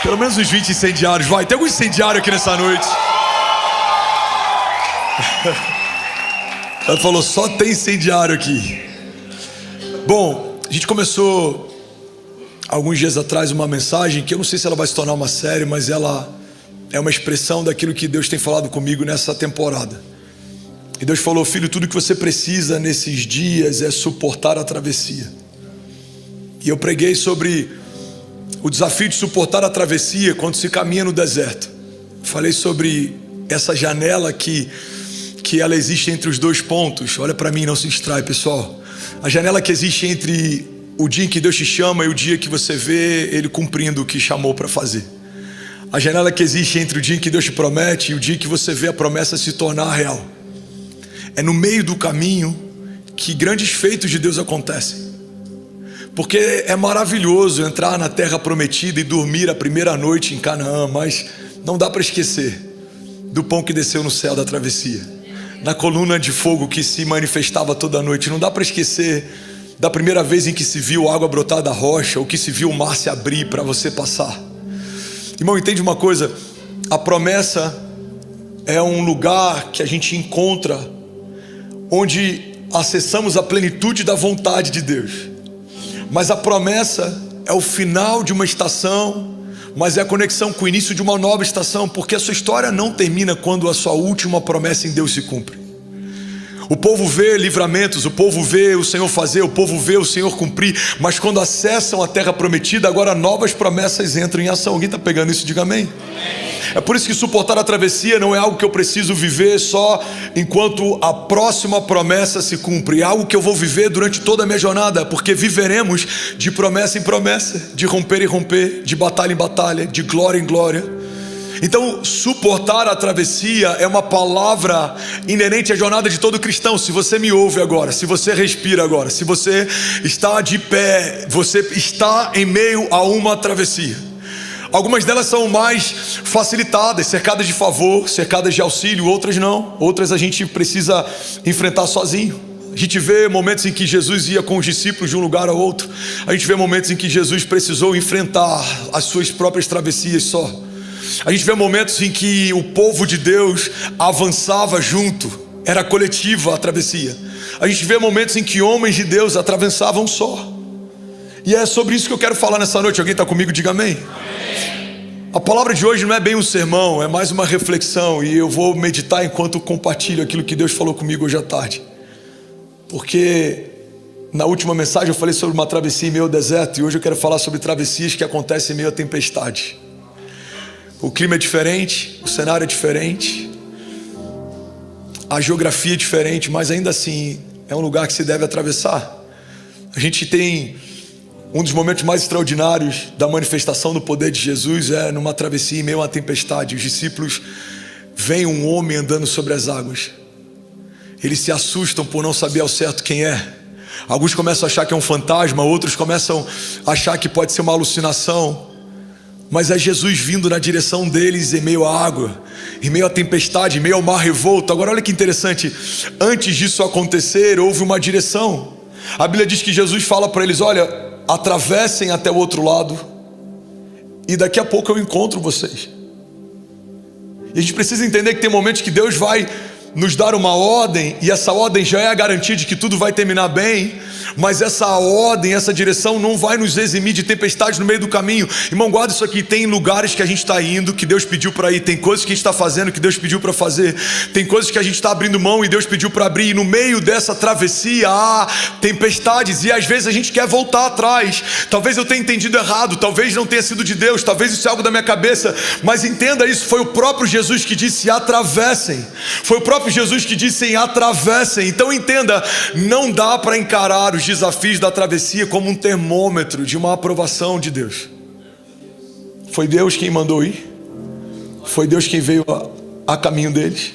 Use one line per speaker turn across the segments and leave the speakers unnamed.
Pelo menos uns 20 incendiários, vai. Tem algum incendiário aqui nessa noite? Ela falou, só tem incendiário aqui. Bom, a gente começou alguns dias atrás uma mensagem que eu não sei se ela vai se tornar uma série, mas ela é uma expressão daquilo que Deus tem falado comigo nessa temporada. E Deus falou, filho, tudo que você precisa nesses dias é suportar a travessia. E eu preguei sobre o desafio de suportar a travessia quando se caminha no deserto. Falei sobre essa janela que ela existe entre os dois pontos. Olha para mim, não se distrai, pessoal. A janela que existe entre o dia em que Deus te chama e o dia que você vê Ele cumprindo o que chamou para fazer. A janela que existe entre o dia em que Deus te promete e o dia que você vê a promessa se tornar real. É no meio do caminho que grandes feitos de Deus acontecem. Porque é maravilhoso entrar na terra prometida e dormir a primeira noite em Canaã, mas não dá para esquecer do pão que desceu no céu da travessia, na coluna de fogo que se manifestava toda noite. Não dá para esquecer da primeira vez em que se viu água brotar da rocha, ou que se viu o mar se abrir para você passar. Irmão, entende uma coisa? A promessa é um lugar que a gente encontra onde acessamos a plenitude da vontade de Deus. Mas a promessa é o final de uma estação, mas é a conexão com o início de uma nova estação, porque a sua história não termina quando a sua última promessa em Deus se cumpre. O povo vê livramentos, o povo vê o Senhor fazer, o povo vê o Senhor cumprir, mas quando acessam a terra prometida, agora novas promessas entram em ação. Alguém está pegando isso? Diga amém. É por isso que suportar a travessia não é algo que eu preciso viver só enquanto a próxima promessa se cumpre. É algo que eu vou viver durante toda a minha jornada, porque viveremos de promessa em promessa, de romper em romper, de batalha em batalha, de glória em glória. Então, suportar a travessia é uma palavra inerente à jornada de todo cristão. Se você me ouve agora, se você respira agora, se você está de pé, você está em meio a uma travessia. Algumas delas são mais facilitadas, cercadas de favor, cercadas de auxílio, outras não. Outras a gente precisa enfrentar sozinho. A gente vê momentos em que Jesus ia com os discípulos de um lugar a outro. A gente vê momentos em que Jesus precisou enfrentar as suas próprias travessias só. A gente vê momentos em que o povo de Deus avançava junto, era coletiva a travessia. A gente vê momentos em que homens de Deus atravessavam só. E é sobre isso que eu quero falar nessa noite. Alguém está comigo? Diga amém. A palavra de hoje não é bem um sermão, é mais uma reflexão. E eu vou meditar enquanto compartilho aquilo que Deus falou comigo hoje à tarde. Porque na última mensagem eu falei sobre uma travessia em meio ao deserto. E hoje eu quero falar sobre travessias que acontecem em meio à tempestade. O clima é diferente, o cenário é diferente, a geografia é diferente, mas ainda assim é um lugar que se deve atravessar. A gente tem um dos momentos mais extraordinários da manifestação do poder de Jesus, é numa travessia em meio a uma tempestade. Os discípulos veem um homem andando sobre as águas. Eles se assustam por não saber ao certo quem é. Alguns começam a achar que é um fantasma, outros começam a achar que pode ser uma alucinação. Mas é Jesus vindo na direção deles em meio à água, em meio à tempestade, em meio ao mar revolto. Agora olha que interessante, antes disso acontecer, houve uma direção. A Bíblia diz que Jesus fala para eles, olha, atravessem até o outro lado, e daqui a pouco eu encontro vocês. E a gente precisa entender que tem momentos que Deus vai nos dar uma ordem, e essa ordem já é a garantia de que tudo vai terminar bem, mas essa ordem, essa direção não vai nos eximir de tempestades no meio do caminho. Irmão, guarda isso aqui. Tem lugares que a gente está indo, que Deus pediu para ir. Tem coisas que a gente está fazendo, que Deus pediu para fazer. Tem coisas que a gente está abrindo mão e Deus pediu para abrir. E no meio dessa travessia há tempestades, e às vezes a gente quer voltar atrás. Talvez eu tenha entendido errado, talvez não tenha sido de Deus, talvez isso é algo da minha cabeça, mas entenda isso, foi o próprio Jesus que disse, atravessem. Foi o próprio Jesus que disse, atravessem. Então entenda, não dá para encarar os desafios da travessia como um termômetro de uma aprovação de Deus. Foi Deus quem mandou ir, foi Deus quem veio a caminho deles,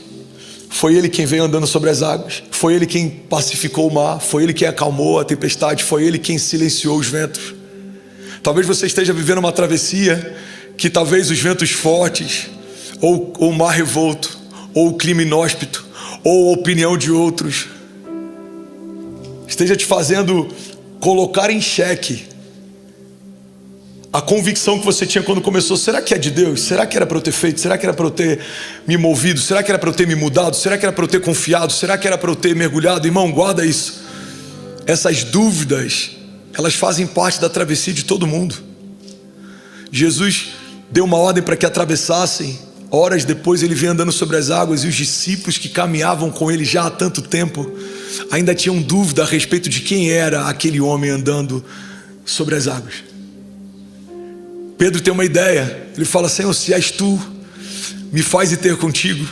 foi Ele quem veio andando sobre as águas, foi Ele quem pacificou o mar, foi Ele quem acalmou a tempestade, foi Ele quem silenciou os ventos. Talvez você esteja vivendo uma travessia que talvez os ventos fortes, ou o mar revolto, ou o clima inóspito, ou a opinião de outros esteja te fazendo colocar em xeque a convicção que você tinha quando começou, será que é de Deus? Será que era para eu ter feito? Será que era para eu ter me movido? Será que era para eu ter me mudado? Será que era para eu ter confiado? Será que era para eu ter mergulhado? Irmão, guarda isso. Essas dúvidas, elas fazem parte da travessia de todo mundo. Jesus deu uma ordem para que atravessassem. Horas depois ele veio andando sobre as águas, e os discípulos que caminhavam com ele já há tanto tempo ainda tinham dúvida a respeito de quem era aquele homem andando sobre as águas. Pedro tem uma ideia. Ele fala: Senhor, se és tu, me faz ir ter contigo.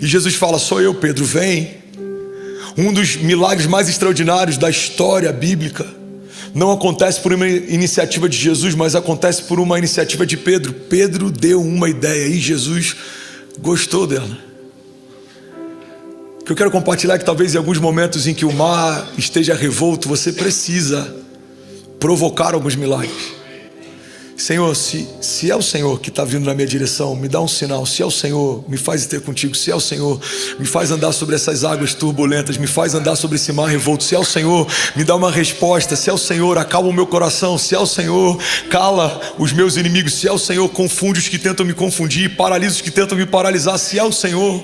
E Jesus fala: sou eu, Pedro, vem. Um dos milagres mais extraordinários da história bíblica não acontece por uma iniciativa de Jesus, mas acontece por uma iniciativa de Pedro. Pedro deu uma ideia e Jesus gostou dela. O que eu quero compartilhar é que talvez em alguns momentos em que o mar esteja revolto, você precisa provocar alguns milagres. Senhor, se é o Senhor que está vindo na minha direção, me dá um sinal. Se é o Senhor, me faz ter contigo. Se é o Senhor, me faz andar sobre essas águas turbulentas, me faz andar sobre esse mar revolto. Se é o Senhor, me dá uma resposta. Se é o Senhor, acalma o meu coração. Se é o Senhor, cala os meus inimigos. Se é o Senhor, confunde os que tentam me confundir, paralisa os que tentam me paralisar. Se é o Senhor.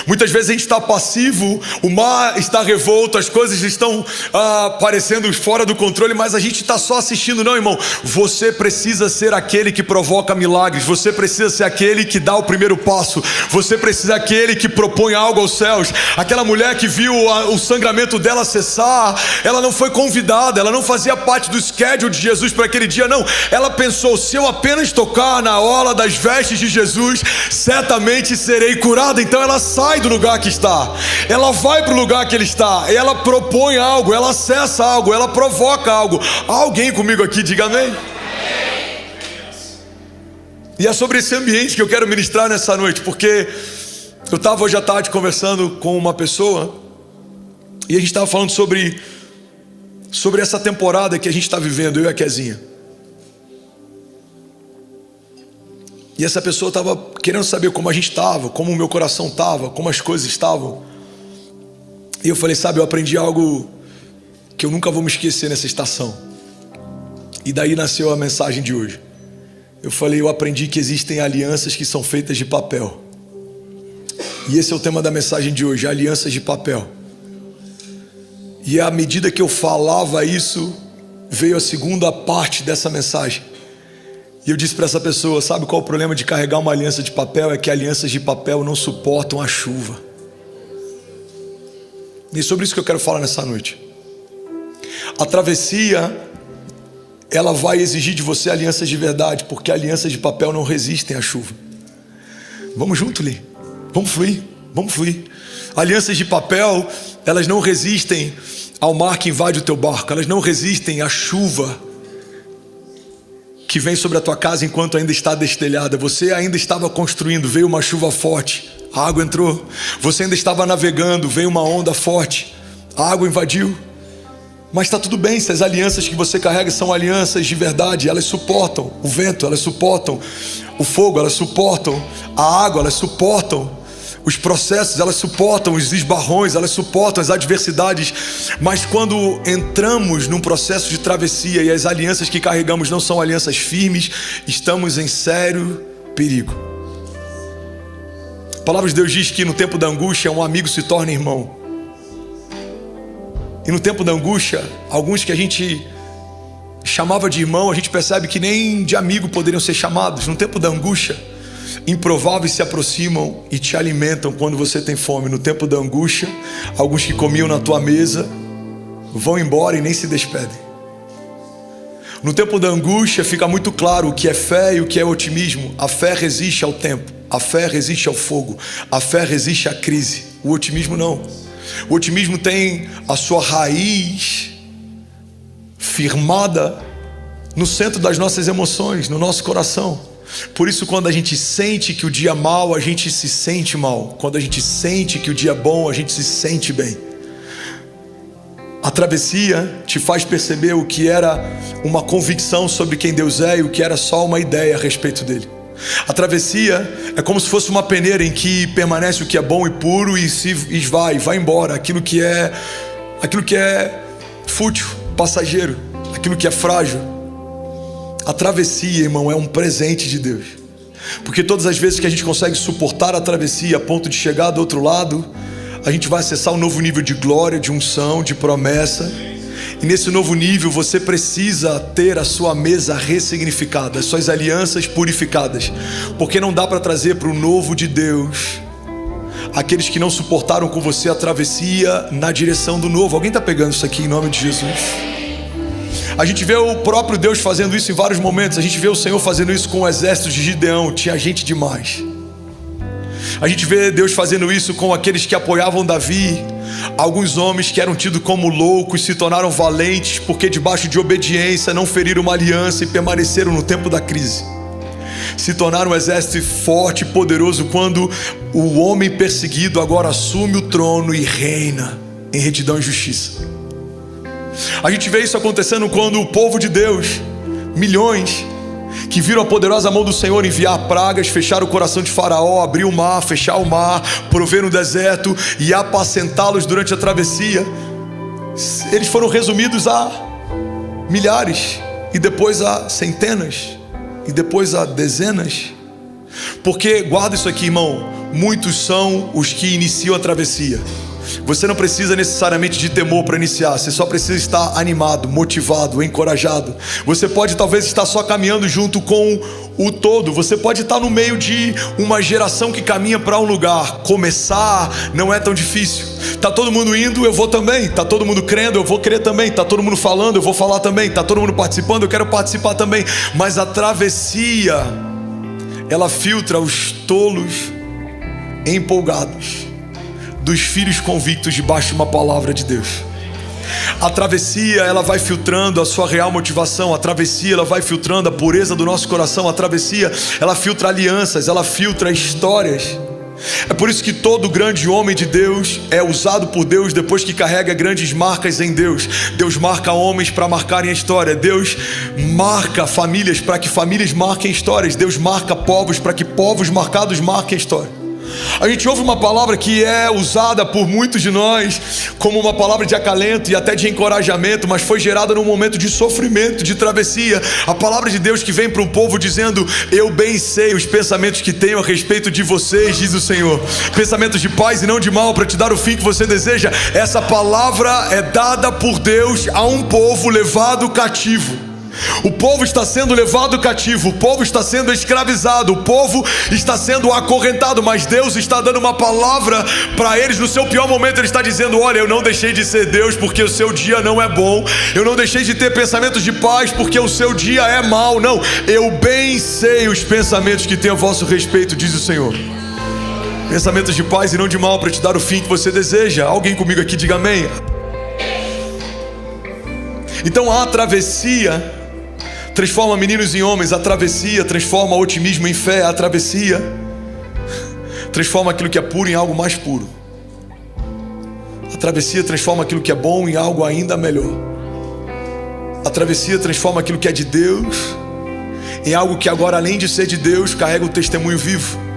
Muitas vezes a gente está passivo, o mar está revolto, as coisas estão parecendo fora do controle, mas a gente está só assistindo. Não, irmão, você precisa ser aquele que provoca milagres, você precisa ser aquele que dá o primeiro passo, você precisa ser aquele que propõe algo aos céus. Aquela mulher que viu o sangramento dela cessar, ela não foi convidada, ela não fazia parte do schedule de Jesus para aquele dia, não. Ela pensou: se eu apenas tocar na orla das vestes de Jesus, certamente serei curada. Então ela sai do lugar que está, ela vai para o lugar que ele está, ela propõe algo, ela acessa algo, ela provoca algo. Alguém comigo aqui, diga amém. E é sobre esse ambiente que eu quero ministrar nessa noite, porque eu estava hoje à tarde conversando com uma pessoa e a gente estava falando sobre essa temporada que a gente está vivendo, eu e a Kezinha. E essa pessoa estava querendo saber como a gente estava, como o meu coração estava, como as coisas estavam. E eu falei: sabe, eu aprendi algo que eu nunca vou me esquecer nessa estação. E daí nasceu a mensagem de hoje. Eu falei: eu aprendi que existem alianças que são feitas de papel. E esse é o tema da mensagem de hoje: alianças de papel. E à medida que eu falava isso, veio a segunda parte dessa mensagem. E eu disse para essa pessoa: sabe qual é o problema de carregar uma aliança de papel? É que alianças de papel não suportam a chuva. E é sobre isso que eu quero falar nessa noite. A travessia, ela vai exigir de você alianças de verdade, porque alianças de papel não resistem à chuva. Vamos junto, Li. Vamos fluir, vamos fluir. Alianças de papel, elas não resistem ao mar que invade o teu barco. Elas não resistem à chuva que vem sobre a tua casa enquanto ainda está destelhada. Você ainda estava construindo, veio uma chuva forte, a água entrou. Você ainda estava navegando, veio uma onda forte, a água invadiu. Mas está tudo bem, se as alianças que você carrega são alianças de verdade, elas suportam o vento, elas suportam o fogo, elas suportam a água, elas suportam os processos, elas suportam os esbarrões, elas suportam as adversidades. Mas quando entramos num processo de travessia e as alianças que carregamos não são alianças firmes, estamos em sério perigo. A palavra de Deus diz que no tempo da angústia um amigo se torna irmão. E no tempo da angústia, alguns que a gente chamava de irmão, a gente percebe que nem de amigo poderiam ser chamados. No tempo da angústia, improváveis se aproximam e te alimentam quando você tem fome. No tempo da angústia, alguns que comiam na tua mesa vão embora e nem se despedem. No tempo da angústia fica muito claro o que é fé e o que é otimismo. A fé resiste ao tempo, a fé resiste ao fogo, a fé resiste à crise. O otimismo não. O otimismo tem a sua raiz firmada no centro das nossas emoções, no nosso coração. Por isso, quando a gente sente que o dia é mau, a gente se sente mal. Quando a gente sente que o dia é bom, a gente se sente bem. A travessia te faz perceber o que era uma convicção sobre quem Deus é e o que era só uma ideia a respeito dele. A travessia é como se fosse uma peneira em que permanece o que é bom e puro e se vai embora aquilo que é fútil, passageiro, aquilo que é frágil. A travessia, irmão, é um presente de Deus. Porque todas as vezes que a gente consegue suportar a travessia a ponto de chegar do outro lado, a gente vai acessar um novo nível de glória, de unção, de promessa. E nesse novo nível você precisa ter a sua mesa ressignificada, as suas alianças purificadas. Porque não dá para trazer para o novo de Deus aqueles que não suportaram com você a travessia na direção do novo. Alguém está pegando isso aqui em nome de Jesus? A gente vê o próprio Deus fazendo isso em vários momentos. A gente vê o Senhor fazendo isso com o exército de Gideão. Tinha gente demais. A gente vê Deus fazendo isso com aqueles que apoiavam Davi. Alguns homens que eram tidos como loucos se tornaram valentes porque debaixo de obediência não feriram uma aliança e permaneceram no tempo da crise. Se tornaram um exército forte e poderoso quando o homem perseguido agora assume o trono e reina em retidão e justiça. A gente vê isso acontecendo quando o povo de Deus, milhões, que viram a poderosa mão do Senhor enviar pragas, fechar o coração de Faraó, abrir o mar, fechar o mar, prover no deserto e apacentá-los durante a travessia, eles foram resumidos a milhares, e depois a centenas, e depois a dezenas. Porque, guarda isso aqui, irmão, muitos são os que iniciam a travessia. Você não precisa necessariamente de temor para iniciar. Você só precisa estar animado, motivado, encorajado. Você pode talvez estar só caminhando junto com o todo. Você pode estar no meio de uma geração que caminha para um lugar. Começar não é tão difícil. Tá todo mundo indo, eu vou também. Tá todo mundo crendo, eu vou crer também. Tá todo mundo falando, eu vou falar também. Tá todo mundo participando, eu quero participar também. Mas a travessia, ela filtra os tolos empolgados dos filhos convictos debaixo de uma palavra de Deus. A travessia, ela vai filtrando a sua real motivação. A travessia, ela vai filtrando a pureza do nosso coração. A travessia, ela filtra alianças, ela filtra histórias. É por isso que todo grande homem de Deus é usado por Deus depois que carrega grandes marcas em Deus. Deus marca homens para marcarem a história. Deus marca famílias para que famílias marquem histórias. Deus marca povos para que povos marcados marquem a história. A gente ouve uma palavra que é usada por muitos de nós como uma palavra de acalento e até de encorajamento, mas foi gerada num momento de sofrimento, de travessia. A palavra de Deus que vem para um povo dizendo: eu bem sei os pensamentos que tenho a respeito de vocês, diz o Senhor, pensamentos de paz e não de mal, para te dar o fim que você deseja. Essa palavra é dada por Deus a um povo levado cativo. O povo está sendo levado cativo, o povo está sendo escravizado, o povo está sendo acorrentado, mas Deus está dando uma palavra para eles no seu pior momento. Ele está dizendo: olha, eu não deixei de ser Deus porque o seu dia não é bom, eu não deixei de ter pensamentos de paz porque o seu dia é mau. Não, eu bem sei os pensamentos que tenho a vosso respeito, diz o Senhor, pensamentos de paz e não de mal, para te dar o fim que você deseja. Alguém comigo aqui diga amém. Então a travessia transforma meninos em homens, a travessia transforma otimismo em fé, a travessia transforma aquilo que é puro em algo mais puro, a travessia transforma aquilo que é bom em algo ainda melhor, a travessia transforma aquilo que é de Deus em algo que agora, além de ser de Deus, carrega o testemunho vivo.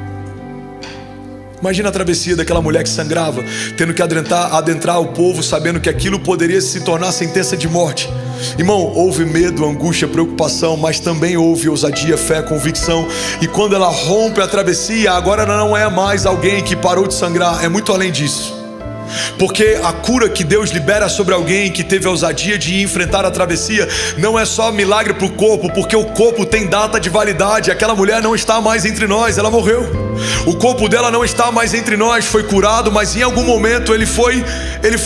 Imagina a travessia daquela mulher que sangrava, tendo que adentrar o povo, sabendo que aquilo poderia se tornar sentença de morte. Irmão, houve medo, angústia, preocupação, mas também houve ousadia, fé, convicção. E quando ela rompe a travessia, agora ela não é mais alguém que parou de sangrar, é muito além disso. Porque a cura que Deus libera sobre alguém que teve a ousadia de enfrentar a travessia não é só milagre para o corpo, porque o corpo tem data de validade. Aquela mulher não está mais entre nós, ela morreu. O corpo dela não está mais entre nós, foi curado, mas em algum momento ele foi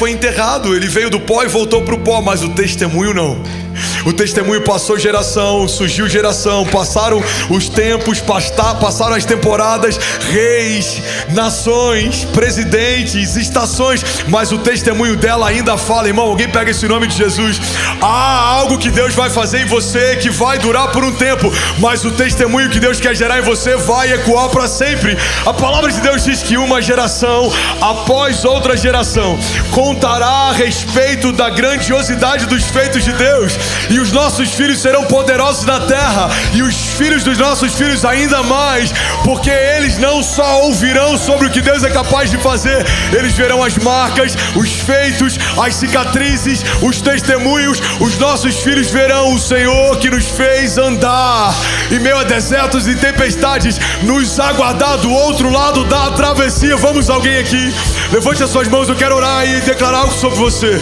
enterrado. Ele veio do pó e voltou para o pó, mas o testemunho não. O testemunho passou geração, surgiu geração, passaram os tempos, passaram as temporadas, reis, nações, presidentes, estações, mas o testemunho dela ainda fala. Irmão, alguém pega esse nome de Jesus. Há algo que Deus vai fazer em você que vai durar por um tempo, mas o testemunho que Deus quer gerar em você vai ecoar para sempre. sempre. A palavra de Deus diz que uma geração após outra geração contará a respeito da grandiosidade dos feitos de Deus, e os nossos filhos serão poderosos na terra, e os filhos dos nossos filhos ainda mais, porque eles não só ouvirão sobre o que Deus é capaz de fazer, eles verão as marcas, os feitos, as cicatrizes, os testemunhos. Os nossos filhos verão o Senhor que nos fez andar em meio a desertos e tempestades, nos aguardar do outro lado da travessia. Vamos, alguém aqui, levante as suas mãos. Eu quero orar e declarar algo sobre você.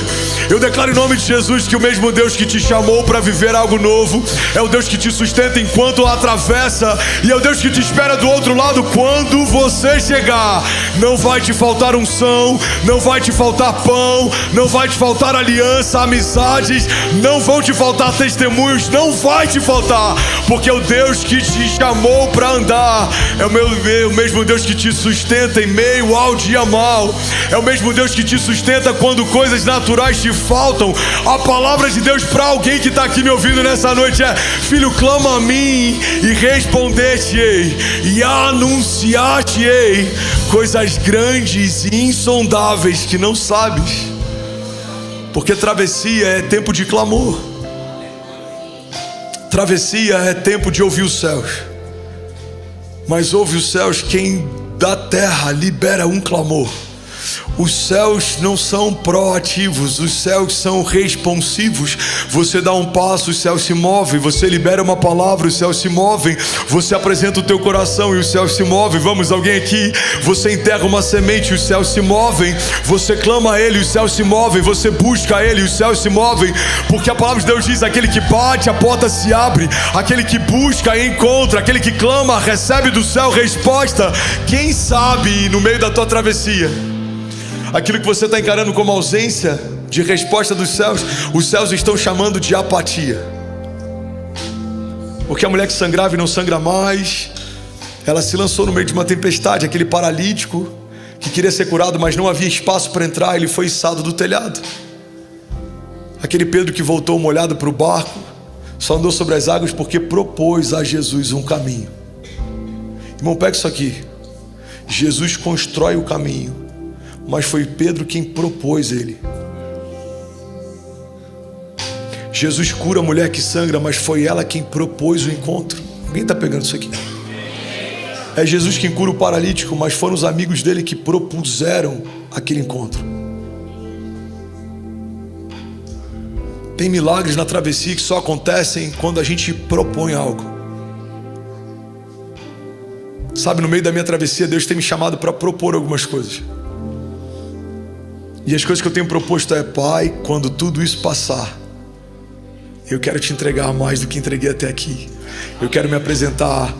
Eu declaro em nome de Jesus que o mesmo Deus que te chamou para viver algo novo é o Deus que te sustenta enquanto atravessa, e é o Deus que te espera do outro lado quando você chegar. Não vai te faltar unção, não vai te faltar pão, não vai te faltar aliança, amizades, não vão te faltar testemunhos, não vai te faltar, porque o Deus que te chamou para andar é o mesmo Deus que te sustenta em meio ao dia mau, é o mesmo Deus que te sustenta quando coisas naturais te faltam. A palavra de Deus para alguém que está aqui me ouvindo nessa noite é: filho, clama a mim e responder-te-ei e anunciar-te-ei coisas grandes e insondáveis que não sabes. Porque travessia é tempo de clamor, travessia é tempo de ouvir os céus, mas ouve os céus quem da terra libera um clamor. Os céus não são proativos, os céus são responsivos. Você dá um passo, os céus se movem. Você libera uma palavra, os céus se movem. Você apresenta o teu coração e os céus se movem. Vamos, alguém aqui? Você enterra uma semente, os céus se movem. Você clama a Ele, os céus se movem. Você busca a Ele, os céus se movem. Porque a palavra de Deus diz: aquele que bate, a porta se abre. Aquele que busca, encontra. Aquele que clama, recebe do céu resposta. Quem sabe, no meio da tua travessia, aquilo que você está encarando como ausência de resposta dos céus, os céus estão chamando de apatia. Porque a mulher que sangrava e não sangra mais, ela se lançou no meio de uma tempestade. Aquele paralítico que queria ser curado, mas não havia espaço para entrar, ele foi içado do telhado. Aquele Pedro que voltou molhado para o barco, só andou sobre as águas porque propôs a Jesus um caminho. Irmão, pega isso aqui. Jesus constrói o caminho, mas foi Pedro quem propôs ele. Jesus cura a mulher que sangra, mas foi ela quem propôs o encontro. Alguém está pegando isso aqui? É Jesus quem cura o paralítico, mas foram os amigos dele que propuseram aquele encontro. Tem milagres na travessia que só acontecem quando a gente propõe algo. Sabe, no meio da minha travessia, Deus tem me chamado para propor algumas coisas. E as coisas que eu tenho proposto é: Pai, quando tudo isso passar, eu quero te entregar mais do que entreguei até aqui. Eu quero me apresentar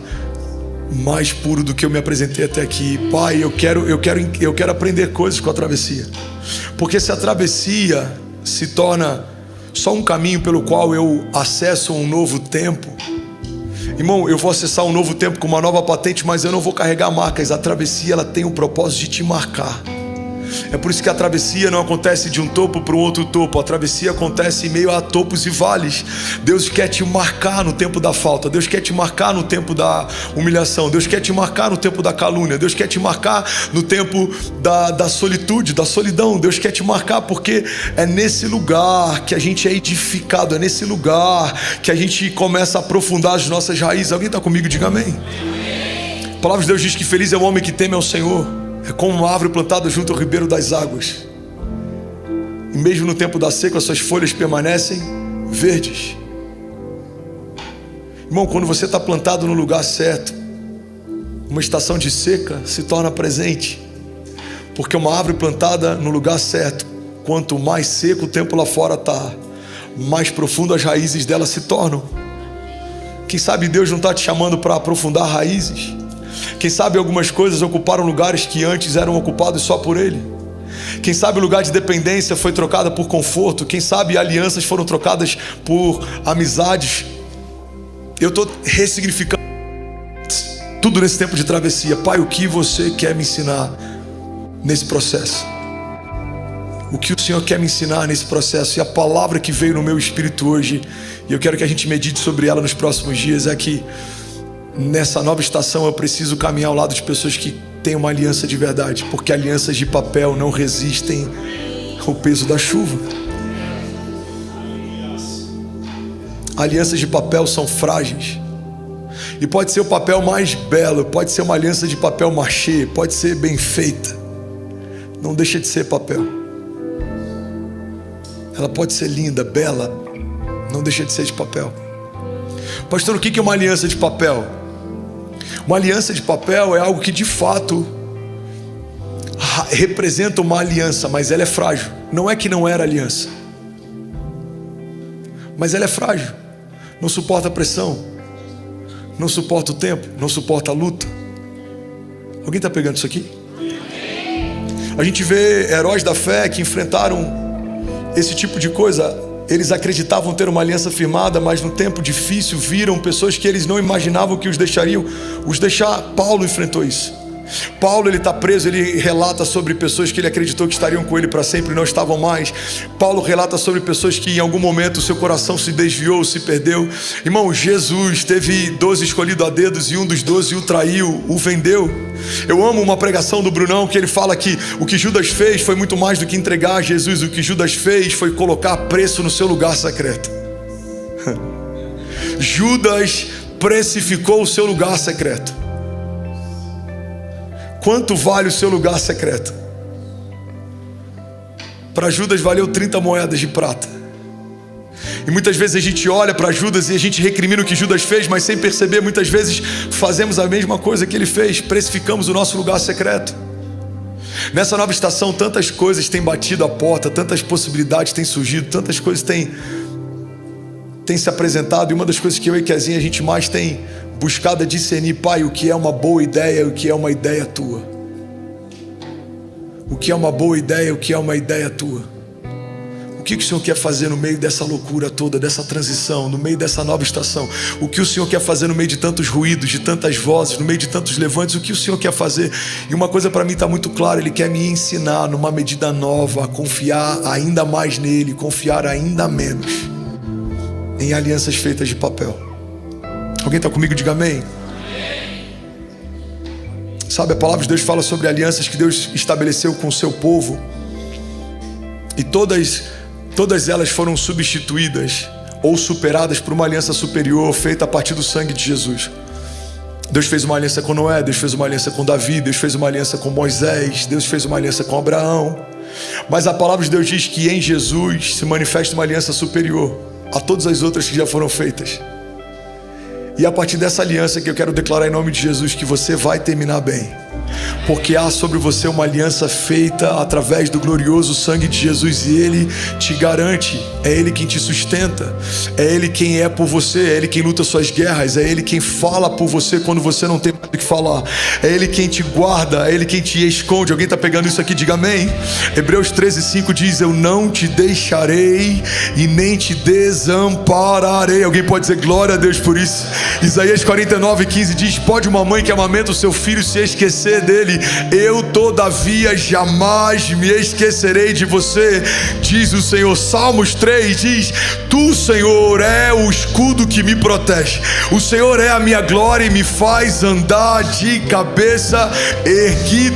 mais puro do que eu me apresentei até aqui. Pai, eu quero aprender coisas com a travessia. Porque se a travessia se torna só um caminho pelo qual eu acesso um novo tempo, irmão, eu vou acessar um novo tempo com uma nova patente, mas eu não vou carregar marcas. A travessia, ela tem o propósito de te marcar. É por isso que a travessia não acontece de um topo para um outro topo. A travessia acontece em meio a topos e vales. Deus quer te marcar no tempo da falta. Deus quer te marcar no tempo da humilhação. Deus quer te marcar no tempo da calúnia. Deus quer te marcar no tempo da solitude, da solidão. Deus quer te marcar porque é nesse lugar que a gente é edificado. É nesse lugar que a gente começa a aprofundar as nossas raízes. Alguém está comigo? Diga amém. A palavra de Deus diz que feliz é o homem que teme ao Senhor. É como uma árvore plantada junto ao ribeiro das águas, e mesmo no tempo da seca as suas folhas permanecem verdes. Irmão, quando você está plantado no lugar certo, uma estação de seca se torna presente. Porque uma árvore plantada no lugar certo, quanto mais seco o tempo lá fora está, mais profundo as raízes dela se tornam. Quem sabe Deus não está te chamando para aprofundar raízes? Quem sabe algumas coisas ocuparam lugares que antes eram ocupados só por Ele? Quem sabe o lugar de dependência foi trocado por conforto? Quem sabe alianças foram trocadas por amizades? Eu estou ressignificando tudo nesse tempo de travessia. Pai, o que você quer me ensinar nesse processo? O que o Senhor quer me ensinar nesse processo? E a palavra que veio no meu espírito hoje, e eu quero que a gente medite sobre ela nos próximos dias, é que nessa nova estação eu preciso caminhar ao lado de pessoas que têm uma aliança de verdade, porque alianças de papel não resistem ao peso da chuva. Alianças de papel são frágeis. E pode ser o papel mais belo, pode ser uma aliança de papel machê, pode ser bem feita, não deixa de ser papel. Ela pode ser linda, bela, não deixa de ser de papel. Pastor, o que é uma aliança de papel? Uma aliança de papel é algo que de fato representa uma aliança, mas ela é frágil. Não é que não era aliança, mas ela é frágil. Não suporta a pressão, não suporta o tempo, não suporta a luta. Alguém está pegando isso aqui? A gente vê heróis da fé que enfrentaram esse tipo de coisa. Eles acreditavam ter uma aliança firmada, mas no tempo difícil viram pessoas que eles não imaginavam que os deixariam os deixar. Paulo enfrentou isso. Paulo, ele está preso, ele relata sobre pessoas que ele acreditou que estariam com ele para sempre e não estavam mais. Paulo relata sobre pessoas que em algum momento o seu coração se desviou, se perdeu. Irmão, Jesus teve 12 escolhidos a dedos e um dos 12 o traiu, o vendeu. Eu amo uma pregação do Brunão que ele fala que o que Judas fez foi muito mais do que entregar a Jesus. O que Judas fez foi colocar preço no seu lugar secreto. Judas precificou o seu lugar secreto. Quanto vale o seu lugar secreto? Para Judas valeu 30 moedas de prata. E muitas vezes a gente olha para Judas e a gente recrimina o que Judas fez, mas sem perceber, muitas vezes fazemos a mesma coisa que ele fez, precificamos o nosso lugar secreto. Nessa nova estação, tantas coisas têm batido a porta, tantas possibilidades têm surgido, tantas coisas têm se apresentado, e uma das coisas que eu e Kezinha a gente mais tem buscado é discernir, Pai, o que é uma boa ideia e o que é uma ideia tua. O que é uma boa ideia e o que é uma ideia tua. O que o Senhor quer fazer no meio dessa loucura toda, dessa transição, no meio dessa nova estação? O que o Senhor quer fazer no meio de tantos ruídos, de tantas vozes, no meio de tantos levantes? O que o Senhor quer fazer? E uma coisa para mim está muito clara, Ele quer me ensinar numa medida nova a confiar ainda mais nele, confiar ainda menos em alianças feitas de papel. Alguém está comigo? Diga amém. Sabe, a palavra de Deus fala sobre alianças que Deus estabeleceu com o seu povo, e todas elas foram substituídas ou superadas por uma aliança superior feita a partir do sangue de Jesus. Deus fez uma aliança com Noé, Deus fez uma aliança com Davi, Deus fez uma aliança com Moisés, Deus fez uma aliança com Abraão. Mas a palavra de Deus diz que em Jesus se manifesta uma aliança superior a todas as outras que já foram feitas. E a partir dessa aliança que eu quero declarar em nome de Jesus que você vai terminar bem, porque há sobre você uma aliança feita através do glorioso sangue de Jesus, e Ele te garante, é Ele quem te sustenta, é Ele quem é por você, é Ele quem luta suas guerras, é Ele quem fala por você quando você não tem mais o que falar, é Ele quem te guarda, é Ele quem te esconde. Alguém está pegando isso aqui? Diga amém. Hebreus 13:5 diz: eu não te deixarei e nem te desampararei. Alguém pode dizer glória a Deus por isso? Isaías 49:15 diz: pode uma mãe que amamenta o seu filho se esquecer dele? Eu todavia jamais me esquecerei de você, diz o Senhor. Salmos 3 diz: tu, Senhor, é o escudo que me protege, o Senhor é a minha glória e me faz andar de cabeça erguida.